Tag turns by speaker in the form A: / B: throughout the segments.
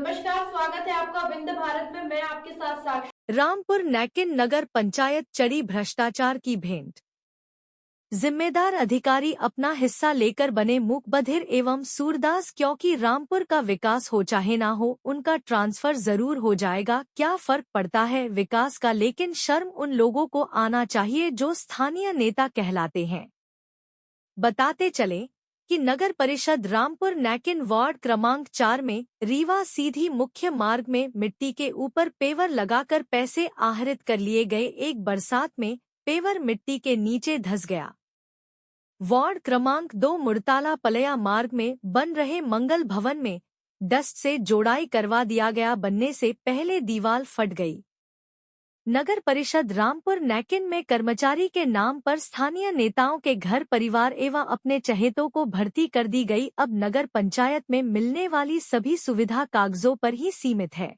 A: नमस्कार, स्वागत है आपका विंध्य भारत में। मैं आपके साथ साक्षी।
B: रामपुर नैकिन नगर पंचायत चढ़ी भ्रष्टाचार की भेंट। जिम्मेदार अधिकारी अपना हिस्सा लेकर बने मूक बधिर एवं सूरदास, क्योंकि रामपुर का विकास हो चाहे ना हो, उनका ट्रांसफर जरूर हो जाएगा। क्या फर्क पड़ता है विकास का, लेकिन शर्म उन लोगों को आना चाहिए जो स्थानीय नेता कहलाते हैं। बताते चले कि नगर परिषद रामपुर नैकिन वार्ड क्रमांक 4 में रीवा सीधी मुख्य मार्ग में मिट्टी के ऊपर पेवर लगाकर पैसे आहरित कर लिए गए। एक बरसात में पेवर मिट्टी के नीचे धंस गया। वार्ड क्रमांक 2 मुड़ताला पलया मार्ग में बन रहे मंगल भवन में डस्ट से जोड़ाई करवा दिया गया। बनने से पहले दीवार फट गई। नगर परिषद रामपुर नैकिन में कर्मचारी के नाम पर स्थानीय नेताओं के घर परिवार एवं अपने चहेतों को भर्ती कर दी गई। अब नगर पंचायत में मिलने वाली सभी सुविधा कागजों पर ही सीमित है।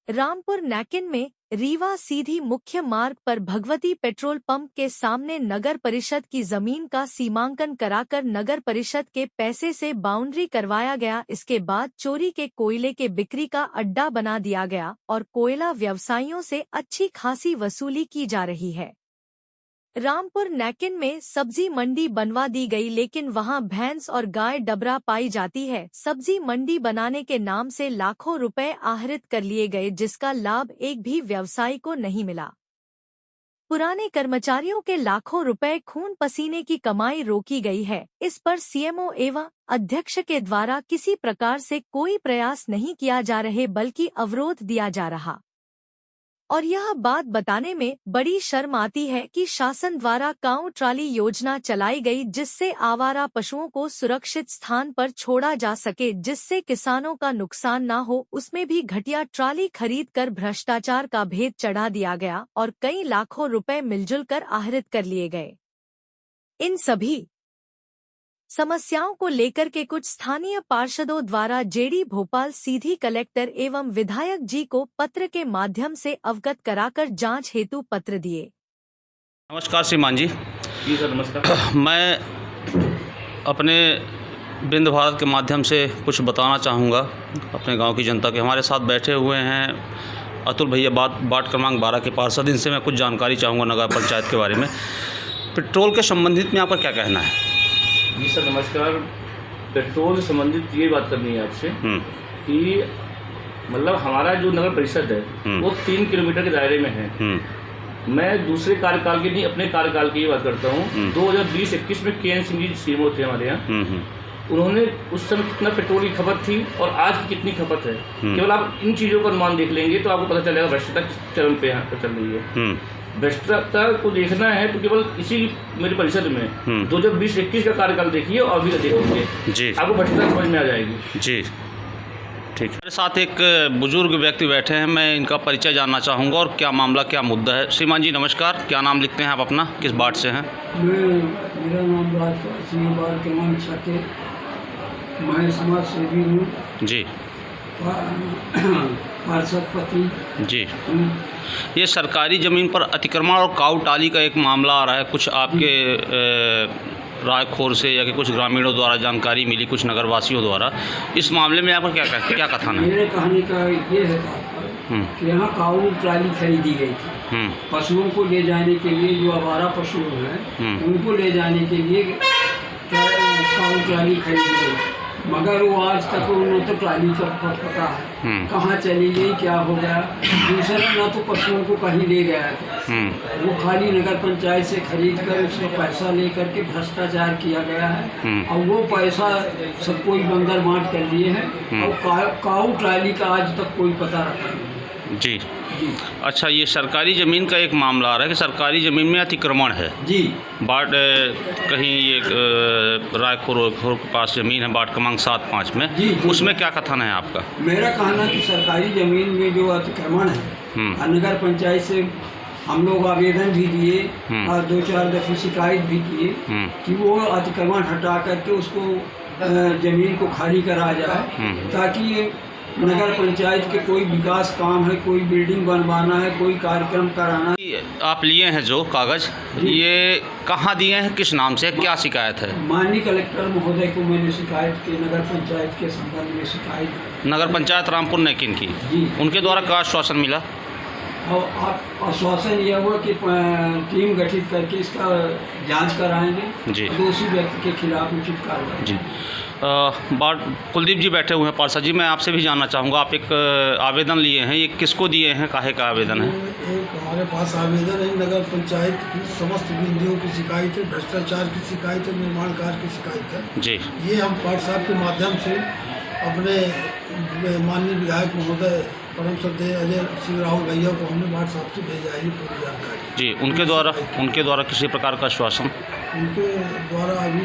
B: रामपुर नैकिन में रीवा सीधी मुख्य मार्ग पर भगवती पेट्रोल पंप के सामने नगर परिषद की जमीन का सीमांकन कराकर नगर परिषद के पैसे से बाउंड्री करवाया गया। इसके बाद चोरी के कोयले के बिक्री का अड्डा बना दिया गया और कोयला व्यवसायियों से अच्छी खासी वसूली की जा रही है। रामपुर नैकिन में सब्जी मंडी बनवा दी गई, लेकिन वहां भैंस और गाय डबरा पाई जाती है। सब्जी मंडी बनाने के नाम से लाखों रुपए आहरित कर लिए गए, जिसका लाभ एक भी व्यवसायी को नहीं मिला। पुराने कर्मचारियों के लाखों रुपए खून पसीने की कमाई रोकी गई है। इस पर सीएमओ एवं अध्यक्ष के द्वारा किसी प्रकार से कोई प्रयास नहीं किया जा रहे, बल्कि अवरोध दिया जा रहा। और यह बात बताने में बड़ी शर्म आती है कि शासन द्वारा काऊ ट्राली योजना चलाई गई, जिससे आवारा पशुओं को सुरक्षित स्थान पर छोड़ा जा सके, जिससे किसानों का नुकसान ना हो। उसमें भी घटिया ट्राली खरीद कर भ्रष्टाचार का भेद चढ़ा दिया गया और कई लाखों रुपए मिलजुल कर आहरित कर लिए गए। इन सभी समस्याओं को लेकर के कुछ स्थानीय पार्षदों द्वारा जेडी भोपाल सीधी कलेक्टर एवं विधायक जी को पत्र के माध्यम से अवगत कराकर जांच हेतु पत्र दिए।
C: नमस्कार श्रीमान जी।
D: जी सर नमस्कार।
C: मैं अपने विंध्य भारत के माध्यम से कुछ बताना चाहूँगा अपने गांव की जनता के। हमारे साथ बैठे हुए हैं अतुल भैया, वार्ड क्रमांक 12 के पार्षद। इनसे मैं कुछ जानकारी चाहूँगा नगर पंचायत के बारे में। पेट्रोल के संबंधित में आपका क्या कहना है?
D: जी सर नमस्कार। पेट्रोल से संबंधित ये बात करनी है आपसे कि मतलब हमारा जो नगर परिषद है वो 3 किलोमीटर के दायरे में है। मैं दूसरे कार्यकाल की नहीं, अपने कार्यकाल की बात करता हूँ। 2020-21 में के.एन. सिंह जी सीएमओ थे हमारे यहाँ। उन्होंने उस समय कितना पेट्रोल की खपत थी और आज की कितनी खपत है, केवल आप इन चीज़ों का अनुमान देख लेंगे तो आपको पता चलेगा भ्रष्टाचार किस चरण पे यहाँ पर चल रही है। भ्रष्टाचार को देखना है तो केवल इसी मेरे परिषद में 2020-21 का कार्यकाल देखिए और अभी का देखिए जी, आपको भ्रष्टाचार समझ में आ जाएगी। जी
C: ठीक है। मेरे साथ एक बुजुर्ग व्यक्ति बैठे हैं, मैं इनका परिचय जानना चाहूँगा और क्या मामला क्या मुद्दा है। श्रीमान जी नमस्कार, क्या नाम लिखते हैं आप अपना, किस वार्ड से हैं?
E: मेरा नाम वार्ड क्रमांक 6 के मैं समाज सेवी हूँ
C: जी,
E: पार्षद पति जी।
C: ये सरकारी ज़मीन पर अतिक्रमण और काऊ टाली का एक मामला आ रहा है। कुछ आपके रायखोर से या कि कुछ ग्रामीणों द्वारा जानकारी मिली, कुछ नगरवासियों द्वारा। इस मामले में आपका क्या कथन है?
E: मेरे कहने का ये है कि यहाँ काऊ ट्राली खरीदी गई थी पशुओं को ले जाने के लिए। जो आवारा पशु हैं उनको ले जाने के लिए काऊ ट्राली खरीदी गई, मगर वो आज तक उन्हें तो ट्राली का पता है कहाँ चली गई, क्या हो गया। दूसरा ना तो पशुओं को कहीं ले गया था, वो खाली नगर पंचायत से खरीद कर उसमें पैसा लेकर के भ्रष्टाचार किया गया है और वो पैसा सब कोई बंदर बांट कर लिए हैं और काऊ ट्राली का आज तक कोई पता रखा नहीं
C: जी। अच्छा, ये सरकारी ज़मीन का एक मामला आ रहा है कि सरकारी ज़मीन में अतिक्रमण है
E: जी।
C: बाट कहीं ये रायखोर के पास ज़मीन है, बाट क्रमांक 7-5 में जी। उसमें क्या कथन है आपका?
E: मेरा कहना कि सरकारी ज़मीन में जो अतिक्रमण है, नगर पंचायत से हम लोग आवेदन भी दिए और 2-4 दफ़े शिकायत भी किए कि वो अतिक्रमण हटा करके उसको ज़मीन को खाली करा जाए, ताकि नगर पंचायत के कोई विकास काम है, कोई बिल्डिंग बनवाना है, कोई कार्यक्रम कराना है।
C: आप लिए हैं जो कागज़, ये कहाँ दिए हैं, किस नाम से, क्या शिकायत है?
E: माननीय कलेक्टर महोदय को मैंने शिकायत की, नगर पंचायत के संबंध में शिकायत।
C: नगर पंचायत रामपुर नैकिन की
E: जी।
C: उनके द्वारा क्या आश्वासन मिला?
E: और आप आश्वासन यह हुआ कि टीम गठित करके इसका जांच कराएंगे
C: जी।
E: दोषी व्यक्ति के खिलाफ उचित कार्रवाई।
C: जी। कुलदीप जी बैठे हुए हैं पार्षद जी, मैं आपसे भी जानना चाहूँगा, आप एक आवेदन लिए हैं, ये किसको दिए हैं, काहे का आवेदन है?
F: एक हमारे पास आवेदन है, नगर पंचायत की समस्त बिंदियों की शिकायत है, भ्रष्टाचार की शिकायत है, निर्माण कार्य की शिकायत है
C: जी।
F: ये हम पार्षद साहब के माध्यम से अपने माननीय विधायक महोदय परम श्रद्धेय अजय सिंह राहुल भैया को हमने व्हाट्सएप से भेजा है ये पूरी जानकारी।
C: जी, उनके द्वारा किसी प्रकार का आश्वासन?
F: उनके द्वारा अभी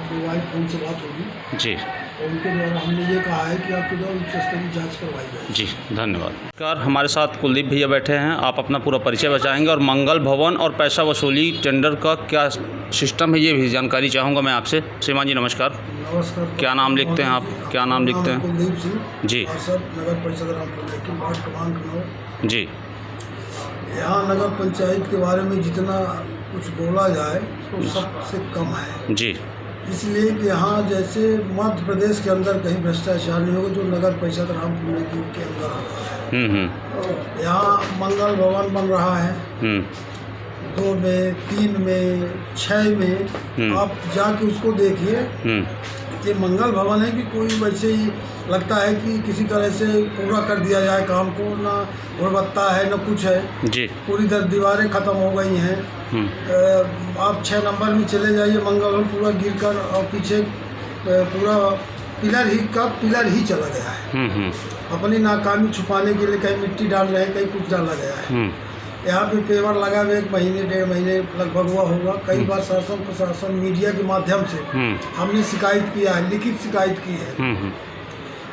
F: मोबाइल फ़ोन से बात होगी
C: जी।
F: और उनके द्वारा हमने ये कहा है कि आपके द्वारा उच्च स्तरीय जाँच करवाई जाए।
C: जी, धन्यवाद। नमस्कार, हमारे साथ कुलदीप भैया बैठे हैं, आप अपना पूरा परिचय बताएंगे और मंगल भवन और पैसा वसूली टेंडर का क्या सिस्टम है ये भी जानकारी चाहूँगा मैं आपसे। श्रीमान जी नमस्कार।
F: नमस्कार।
C: क्या नाम लिखते हैं आप? क्या नाम लिखते हैं?
F: कुलदीप सिंह
C: जी।
F: पार्षद नगर परिषद रामपुर नैकिन वार्ड क्रमांक 9।
C: जी।
F: यहाँ नगर पंचायत के बारे में जितना कुछ बोला जाए तो सबसे कम है।
C: जी।
F: इसलिए कि यहाँ जैसे मध्य प्रदेश के अंदर कहीं भ्रष्टाचार नहीं होगा जो नगर परिषद रामपुर नैकिन के अंदर हो रहा है। यहाँ मंगल भवन बन रहा है 2 में, 3 में, 6 में। आप जाके उसको देखिए, ये मंगल भवन है कि कोई वैसे ही लगता है कि किसी तरह से पूरा कर दिया जाए काम को, ना गुणवत्ता है ना कुछ है
C: जी।
F: पूरी दीवारें ख़त्म हो गई हैं। आप 6 नंबर में चले जाइए, मंगल भवन पूरा गिरकर और पीछे पूरा पिलर ही चला गया है। अपनी नाकामी छुपाने के लिए कहीं मिट्टी डाल रहे हैं, कहीं कुछ डाला गया है। यहाँ पे पेवर लगा हुआ 1 महीने 1.5 महीने लगभग हुआ होगा। कई बार शासन प्रशासन मीडिया के माध्यम से हमने शिकायत किया है, लिखित शिकायत की है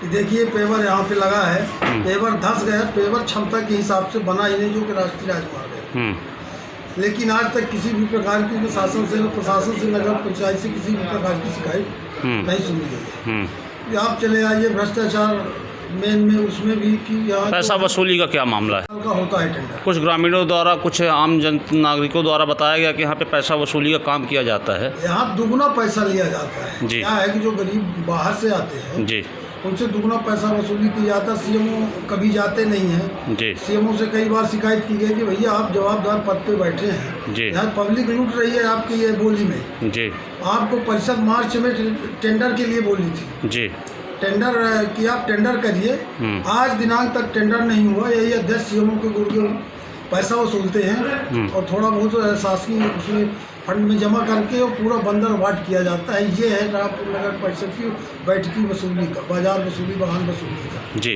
F: कि देखिए पेवर यहाँ पे लगा है, पेवर धंस गया, पेवर क्षमता के हिसाब से बना ही नहीं जो कि राष्ट्रीय राजमार्ग है। लेकिन आज तक किसी भी प्रकार की शासन से, प्रशासन से, नगर पंचायत से किसी भी प्रकार की शिकायत नहीं सुनी गई है। आप चले आइए भ्रष्टाचार मेन में उसमें भी कि यहाँ
C: पैसा वसूली का क्या मामला है?
F: का होता है टेंडर।
C: कुछ ग्रामीणों द्वारा, कुछ आम नागरिकों द्वारा बताया गया कि यहाँ पे पैसा वसूली का काम किया जाता है।
F: यहाँ दुगुना पैसा लिया जाता है।
C: जी।
F: क्या है कि जो गरीब बाहर से आते हैं
C: जी,
F: उनसे दुगुना पैसा वसूली की जाता है। सीएमओ कभी जाते नहीं हैं।
C: जी।
F: सीएमओ से कई बार शिकायत की गई कि भैया आप जवाबदार पद पे बैठे हैं,
C: जी।
F: यहाँ पब्लिक लूट रही है आपकी ये बोली में।
C: जी।
F: आपको परिषद मार्च में टेंडर के लिए बोली थी,
C: जी।
F: टेंडर कि आप टेंडर करिए। आज दिनांक तक टेंडर नहीं हुआ। यही अध्यक्ष सीएमओ के गुर्गे पैसा वसूलते हैं और थोड़ा बहुत शासकीय उसमें फंड में जमा करके और पूरा बंदर वाट किया जाता है। ये है रामपुर नगर परिषद की बैठकी वसूली का, बाजार वसूली, वाहन वसूली का
C: जी।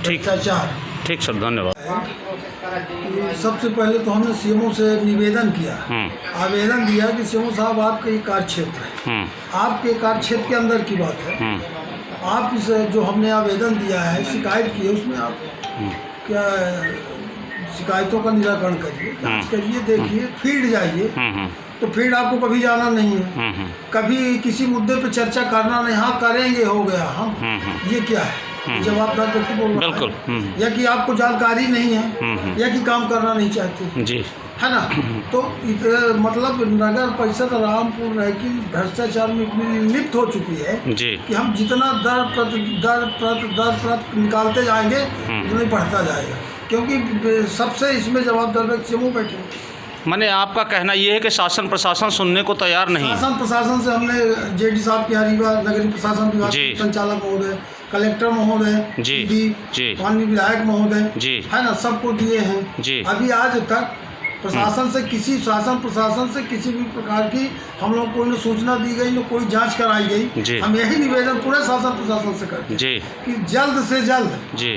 C: ठीक,
F: भ्रष्टाचार।
C: ठीक सर, धन्यवाद।
F: सबसे पहले तो हमने सीएमओ से निवेदन किया, आवेदन दिया कि सीएमओ साहब आपका ये कार्य क्षेत्र है, आपके कार्य क्षेत्र के अंदर की बात है, आप इस जो हमने आवेदन दिया है, शिकायत की है, उसमें आप क्या शिकायतों का निराकरण करिए, जांच करिए, देखिए, फील्ड जाइए। तो फील्ड आपको कभी जाना नहीं है, कभी किसी मुद्दे पे चर्चा करना नहीं, हाँ करेंगे हो गया हम, ये क्या है? जवाबदार व्यक्ति बोल रहा है।
C: बिल्कुल।
F: या कि आपको जानकारी नहीं है या कि काम करना नहीं चाहते
C: जी,
F: है ना। तो मतलब नगर परिषद रामपुर नैकिन भ्रष्टाचार में इतनी लिप्त हो चुकी है
C: जी
F: कि हम जितना दर प्रत निकालते जाएंगे उतना ही बढ़ता जाएगा, क्योंकि सबसे इसमें जवाबदार व्यक्ति सीएमओ बैठे हैं।
C: माने आपका कहना ये है कि शासन प्रशासन सुनने को तैयार नहीं है?
F: शासन प्रशासन से हमने जेडी साहब के रीवा नगरीय प्रशासन विभाग
C: जी।
F: के संचालक महोदय, कलेक्टर महोदय
C: जी, जी।
F: माननीय विधायक महोदय
C: जी,
F: है ना, सबको दिए हैं
C: जी।
F: अभी आज तक प्रशासन से किसी शासन प्रशासन से किसी भी प्रकार की हम लोग को न सूचना दी गई, न कोई जांच कराई गई।
C: जी।
F: हम यही निवेदन पूरे शासन प्रशासन से करते हैं
C: जी
F: कि जल्द से जल्द
C: जी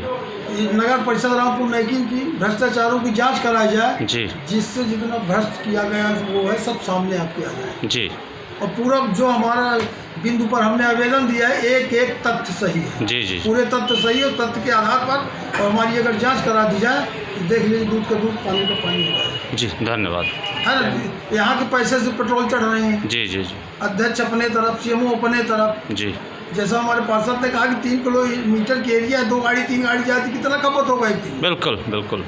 F: ये नगर परिषद रामपुर नैकिन की भ्रष्टाचारों की जांच कराई जाए,
C: जी
F: जिससे जितना भ्रष्ट किया गया वो है सब सामने आपके आ जाए।
C: जी
F: और पूरा जो हमारा बिंदु पर हमने आवेदन दिया है, एक एक तथ्य सही है।
C: जी जी
F: पूरे तथ्य सही है, तथ्य के आधार पर और हमारी अगर जांच करा दी जाए तो देख लीजिए दूध का दूध, पानी का पानी हो जाएगा।
C: जी, धन्यवाद।
F: है ना, यहाँ के पैसे से पेट्रोल चढ़ रहे हैं,
C: जी जी जी
F: अध्यक्ष अपने तरफ, सीएमओ अपने तरफ,
C: जी
F: जैसा हमारे पार्षद ने कहा कि 3 किलोमीटर की एरिया है, 2 गाड़ी 3 गाड़ी जाती, कितना खपत होगा एक दिन?
C: बिल्कुल बिल्कुल।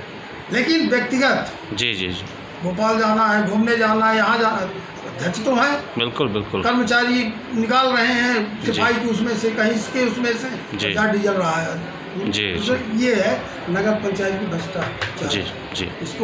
F: लेकिन व्यक्तिगत
C: जी जी जी।
F: भोपाल जाना है, घूमने जाना है, यहाँ जाना, अध्यक्ष तो है,
C: बिल्कुल बिल्कुल।
F: कर्मचारी निकाल रहे हैं सिपाही की उसमें से, कहीं इसके उसमें से,
C: जी।
F: क्या डीजल रहा है।
C: जी
F: तो ये है नगर पंचायत की भ्रष्टाचार।
C: जी जी।
F: इसको